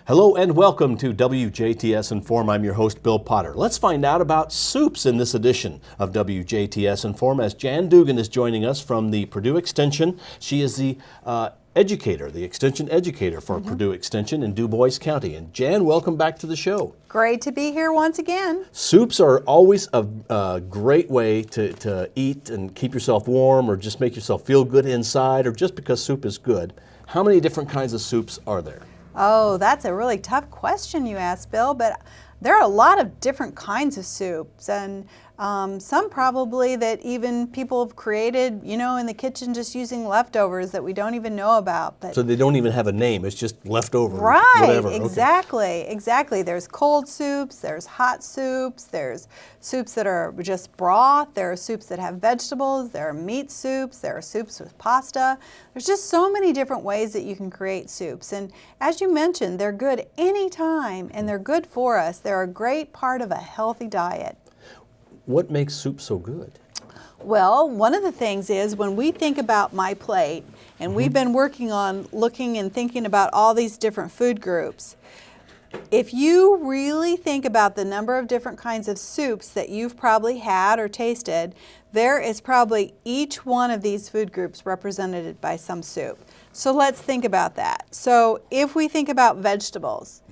Hello and welcome to WJTS-Inform. I'm your host, Bill Potter. Let's find out about soups in this edition of WJTS-Inform as Jan Dougan is joining us from the Purdue Extension. She is the educator, the extension educator for Purdue Extension in Du Bois County. And Jan, welcome back to the show. Great to be here once again. Soups are always a great way to eat and keep yourself warm or just make yourself feel good inside or just because soup is good. How many different kinds of soups are there? Oh, that's a really tough question you asked, Bill, but there are a lot of different kinds of soups, and some probably that even people have created, you know, in the kitchen just using leftovers that we don't even know about. But so they don't even have a name, it's just leftover, right, whatever. Exactly, exactly. There's cold soups, there's hot soups, there's soups that are just broth, there are soups that have vegetables, there are meat soups, there are soups with pasta. There's just so many different ways that you can create soups, and as you mentioned, they're good anytime and they're good for us. They're a great part of a healthy diet. What makes soup so good? Well, one of the things is when we think about my plate, and we've been working on looking and thinking about all these different food groups, if you really think about the number of different kinds of soups that you've probably had or tasted, there is probably each one of these food groups represented by some soup. So let's think about that. So if we think about vegetables,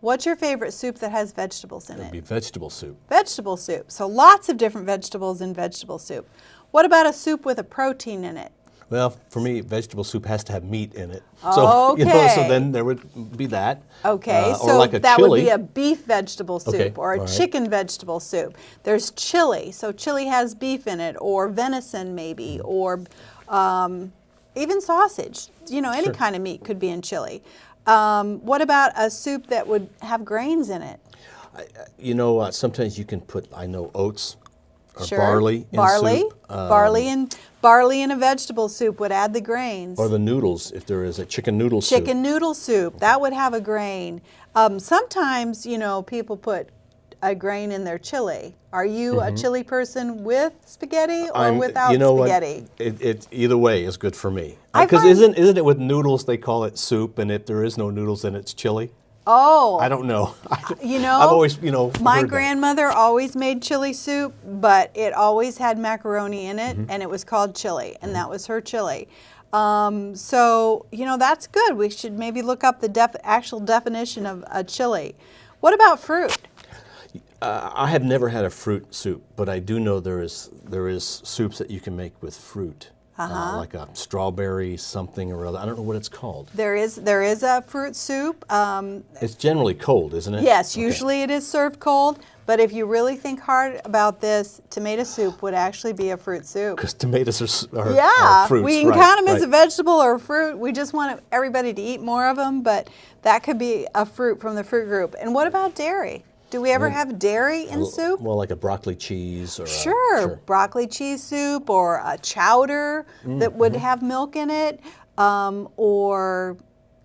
what's your favorite soup that has vegetables in it? It'd be vegetable soup. Vegetable soup. So lots of different vegetables in vegetable soup. What about a soup with a protein in it? Well, for me, vegetable soup has to have meat in it. So, you know, so then there would be that. Okay, or so like a that chili. would be a beef vegetable soup or a chicken vegetable soup. There's chili, so chili has beef in it, or venison maybe, or even sausage. You know, any kind of meat could be in chili. What about a soup that would have grains in it? You know, sometimes you can put, I know, oats or barley in soup. Barley in a vegetable soup would add the grains. Or the noodles, if there is a chicken noodle soup. Chicken noodle soup, that would have a grain. Sometimes, you know, people put a grain in their chili. Are you a chili person with spaghetti or without spaghetti? It either way is good for me. Because isn't it with noodles they call it soup, and if there is no noodles then it's chili? Oh, I don't know. You know, I've always, you know, my grandmother always made chili soup, but it always had macaroni in it, and it was called chili, and that was her chili. So, you know, that's good. We should maybe look up the actual definition of a chili. What about fruit? I have never had a fruit soup, but I do know there is soups that you can make with fruit. Like a strawberry something or other. I don't know what it's called. There is a fruit soup. It's generally cold, isn't it? Yes, usually it is served cold. But if you really think hard about this, tomato soup would actually be a fruit soup. Because tomatoes are fruits. We can count them as a vegetable or a fruit. We just want everybody to eat more of them, but that could be a fruit from the fruit group. And what about dairy? Do we ever have dairy in soup? Well, like a broccoli cheese or sure, broccoli cheese soup or a chowder that would have milk in it, or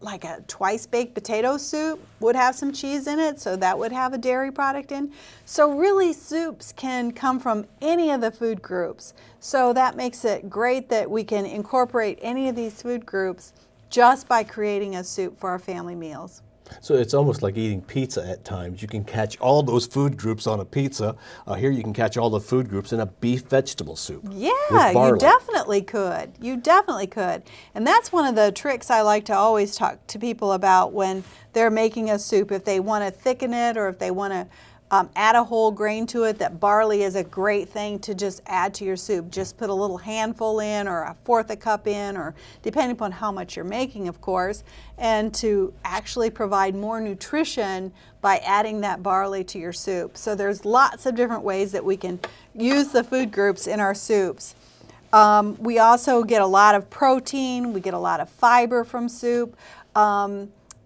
like a twice-baked potato soup would have some cheese in it, so that would have a dairy product in. So really, soups can come from any of the food groups. So that makes it great that we can incorporate any of these food groups just by creating a soup for our family meals. So it's almost like eating pizza at times. You can catch all those food groups on a pizza. Here you can catch all the food groups in a beef vegetable soup. Yeah, you definitely could. You definitely could. And that's one of the tricks I like to always talk to people about when they're making a soup. If they want to thicken it or if they want to add a whole grain to it, that barley is a great thing to just add to your soup. Just put a little handful in or a fourth a cup in, or depending upon how much you're making, of course, and to actually provide more nutrition by adding that barley to your soup. So there's lots of different ways that we can use the food groups in our soups. We also get a lot of protein, we get a lot of fiber from soup.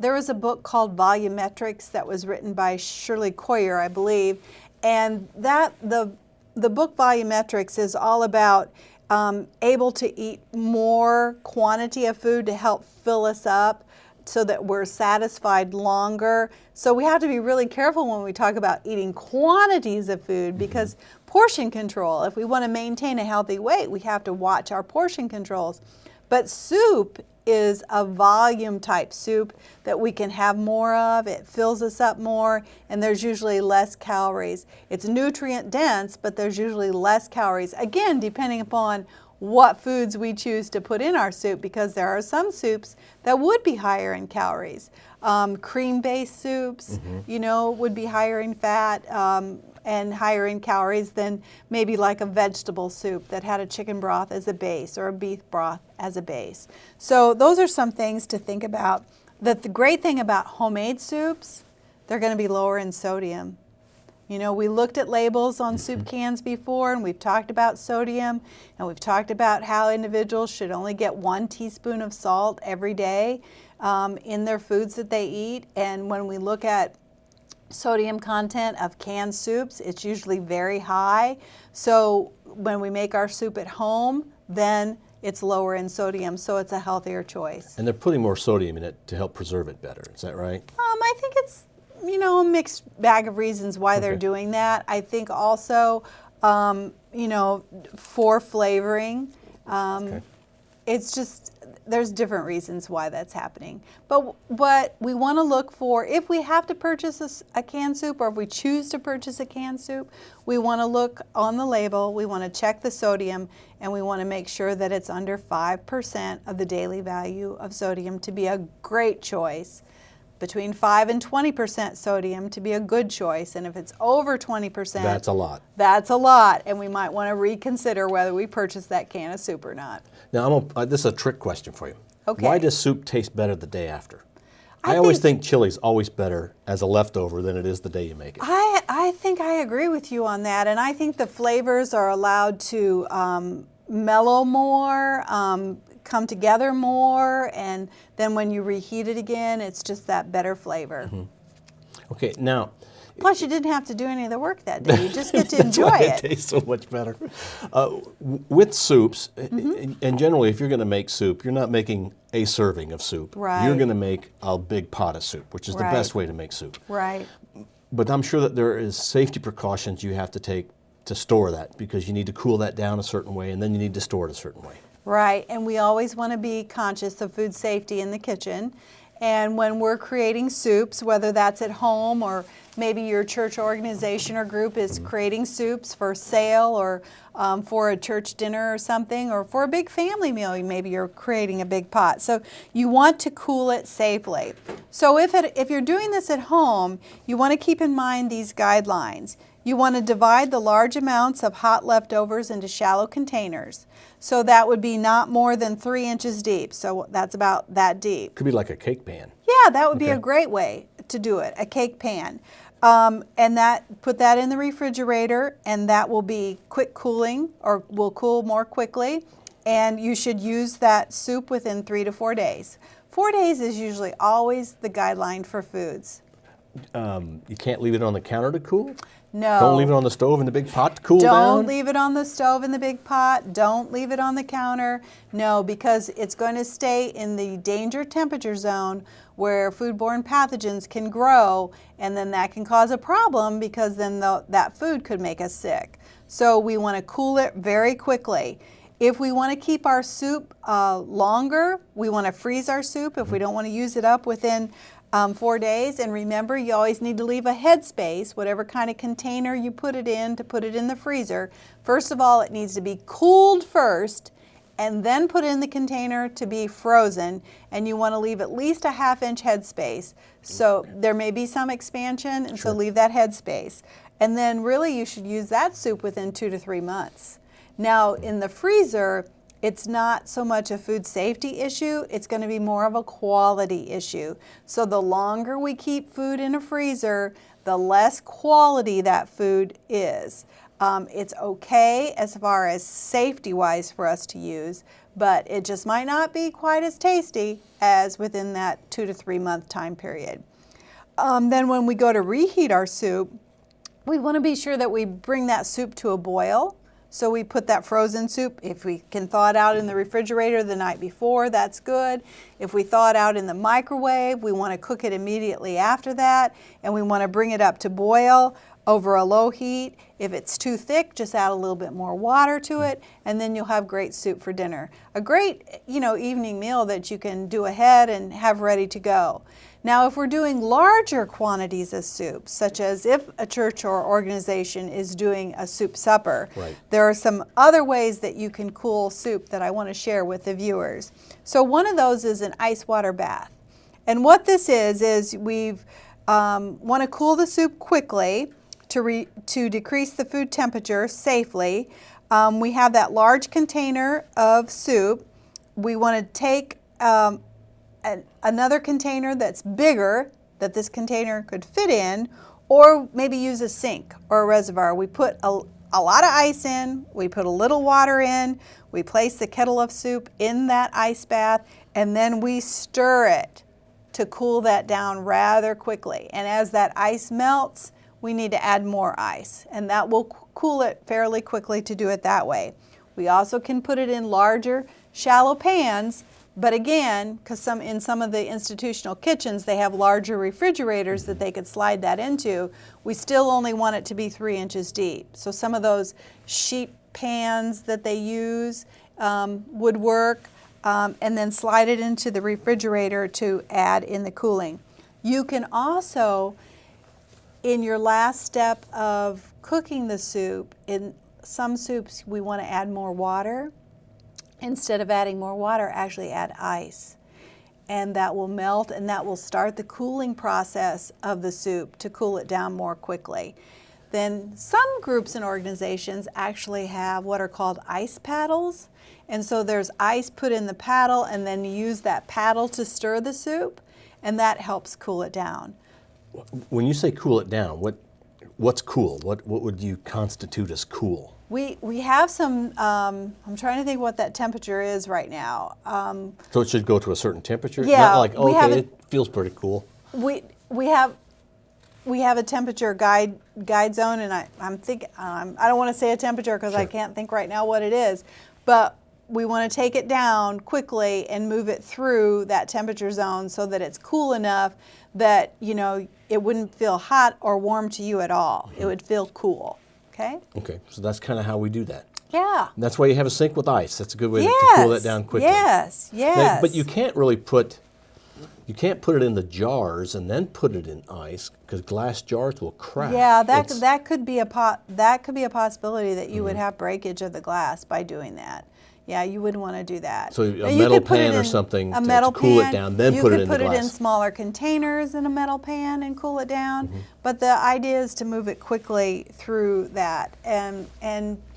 There was a book called Volumetrics that was written by Shirley Coyer, I believe, and the book Volumetrics is all about able to eat more quantity of food to help fill us up so that we're satisfied longer. So we have to be really careful when we talk about eating quantities of food, because portion control, if we want to maintain a healthy weight, we have to watch our portion controls. But soup is a volume type soup that we can have more of. It fills us up more, and there's usually less calories. It's nutrient dense, but there's usually less calories. Again, depending upon what foods we choose to put in our soup, because there are some soups that would be higher in calories. Cream-based soups, you know, would be higher in fat and higher in calories than maybe like a vegetable soup that had a chicken broth as a base or a beef broth as a base. So those are some things to think about. The great thing about homemade soups, they're going to be lower in sodium. You know, we looked at labels on soup cans before, and we've talked about sodium, and we've talked about how individuals should only get 1 teaspoon of salt every day in their foods that they eat. And when we look at sodium content of canned soups, it's usually very high. So when we make our soup at home, then it's lower in sodium, so it's a healthier choice. And they're putting more sodium in it to help preserve it better. Is that right? I think it's, you know, a mixed bag of reasons why they're doing that. I think also, you know, for flavoring. It's just, there's different reasons why that's happening. But what we want to look for, if we have to purchase a canned soup, or if we choose to purchase a canned soup, we want to look on the label, we want to check the sodium, and we want to make sure that it's under 5% of the daily value of sodium to be a great choice. Between 5 and 20% sodium to be a good choice, and if it's over 20%, that's a lot. That's a lot, and we might want to reconsider whether we purchase that can of soup or not. Now, this is a trick question for you. Okay. Why does soup taste better the day after? I always think chili's always better as a leftover than it is the day you make it. I think I agree with you on that, and I think the flavors are allowed to mellow more, come together more, and then when you reheat it again, it's just that better flavor. Okay, now. Plus, you didn't have to do any of the work that day. You just get to enjoy That's why it. It tastes so much better. With soups, and generally, if you're going to make soup, you're not making a serving of soup. Right. You're going to make a big pot of soup, which is the Right. best way to make soup. Right. But I'm sure that there is safety precautions you have to take to store that, because you need to cool that down a certain way, and then you need to store it a certain way. Right, and we always want to be conscious of food safety in the kitchen. And when we're creating soups, whether that's at home or maybe your church organization or group is creating soups for sale, or for a church dinner or something, or for a big family meal, maybe you're creating a big pot. So you want to cool it safely. So if you're doing this at home, you want to keep in mind these guidelines. You want to divide the large amounts of hot leftovers into shallow containers. So that would be not more than 3 inches deep. So that's about that deep. Could be like a cake pan. Yeah, that would be a great way to do it, a cake pan. And put that in the refrigerator, and that will be quick cooling, or will cool more quickly. And you should use that soup within 3 to 4 days. 4 days is usually always the guideline for foods. You can't leave it on the counter to cool? No. Don't leave it on the stove in the big pot to cool down? Don't leave it on the stove in the big pot. Don't leave it on the counter. No, because it's going to stay in the danger temperature zone where foodborne pathogens can grow, and then that can cause a problem, because then that food could make us sick. So we want to cool it very quickly. If we want to keep our soup longer, we want to freeze our soup if we don't want to use it up within 4 days. And remember, you always need to leave a headspace, whatever kind of container you put it in, to put it in the freezer. First of all, it needs to be cooled first, and then put it in the container to be frozen. And you want to leave at least a 1/2 inch headspace. So there may be some expansion, and so leave that headspace. And then really you should use that soup within 2 to 3 months. Now in the freezer, it's not so much a food safety issue, it's going to be more of a quality issue. So the longer we keep food in a freezer, the less quality that food is. It's okay as far as safety-wise for us to use, but it just might not be quite as tasty as within that 2 to 3 month time period. Then when we go to reheat our soup, we want to be sure that we bring that soup to a boil So we put that frozen soup, if we can thaw it out in the refrigerator the night before, that's good. If we thaw it out in the microwave, we want to cook it immediately after that, and we want to bring it up to boil over a low heat. If it's too thick, just add a little bit more water to it, and then you'll have great soup for dinner. A great, evening meal that you can do ahead and have ready to go. Now, if we're doing larger quantities of soup, such as if a church or organization is doing a soup supper, right, there are some other ways that you can cool soup that I want to share with the viewers. So one of those is an ice water bath. And what this is we want to cool the soup quickly to decrease the food temperature safely. We have that large container of soup. We want to take another container that's bigger that this container could fit in, or maybe use a sink or a reservoir. We put a lot of ice in, we put a little water in, we place the kettle of soup in that ice bath, and then we stir it to cool that down rather quickly. And as that ice melts, we need to add more ice, and that will cool it fairly quickly to do it that way. We also can put it in larger, shallow pans. But again, because in some of the institutional kitchens, they have larger refrigerators that they could slide that into, we still only want it to be 3 inches deep. So some of those sheet pans that they use would work, and then slide it into the refrigerator to add in the cooling. You can also, in your last step of cooking the soup, in some soups we want to add more water. Instead of adding more water, actually add ice. And that will melt, and that will start the cooling process of the soup to cool it down more quickly. Then some groups and organizations actually have what are called ice paddles. And so there's ice put in the paddle, and then you use that paddle to stir the soup, and that helps cool it down. When you say cool it down, what's cool? What would you constitute as cool? We have some, I'm trying to think what that temperature is right now. So it should go to a certain temperature? Yeah. Not like, okay, it feels pretty cool. We have a temperature guide zone, and I'm thinking, I don't want to say a temperature because I can't think right now what it is, but we want to take it down quickly and move it through that temperature zone so that it's cool enough that, it wouldn't feel hot or warm to you at all. It would feel cool. Okay. Okay, so that's kind of how we do that. Yeah. And that's why you have a sink with ice. That's a good way to cool that down quickly. Yes, yes. Now, but you can't really put it in the jars and then put it in ice, because glass jars will crack. Yeah, that could be a possibility that you would have breakage of the glass by doing that. Yeah, you wouldn't want to do that. So a metal pan or something to cool it down, then put it in the glass. You could put it in smaller containers in a metal pan and cool it down. But the idea is to move it quickly through that. And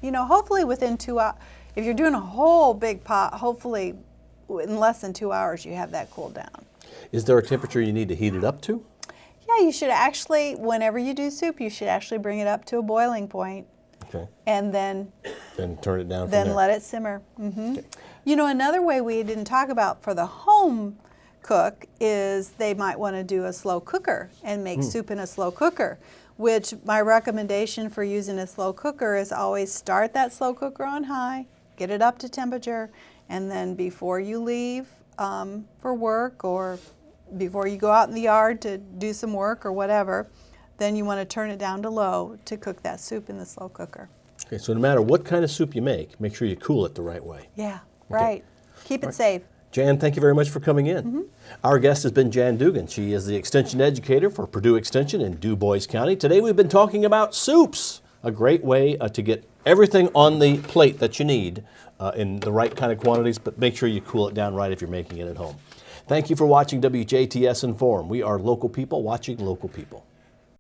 hopefully within 2 hours, if you're doing a whole big pot, hopefully in less than 2 hours you have that cooled down. Is there a temperature you need to heat it up to? Yeah, you should actually, whenever you do soup, you should actually bring it up to a boiling point. Okay. And then turn it down from there. Then let it simmer. Okay. Another way we didn't talk about for the home cook is they might want to do a slow cooker and make soup in a slow cooker, which my recommendation for using a slow cooker is always start that slow cooker on high, get it up to temperature, and then before you leave for work or before you go out in the yard to do some work or whatever, then you want to turn it down to low to cook that soup in the slow cooker. Okay, so no matter what kind of soup you make sure you cool it the right way. Yeah, right. Keep it safe. Jan, thank you very much for coming in. Our guest has been Jan Dougan. She is the Extension Educator for Purdue Extension in Du Bois County. Today we've been talking about soups, a great way to get everything on the plate that you need in the right kind of quantities, but make sure you cool it down right if you're making it at home. Thank you for watching WJTS-Inform. We are local people watching local people.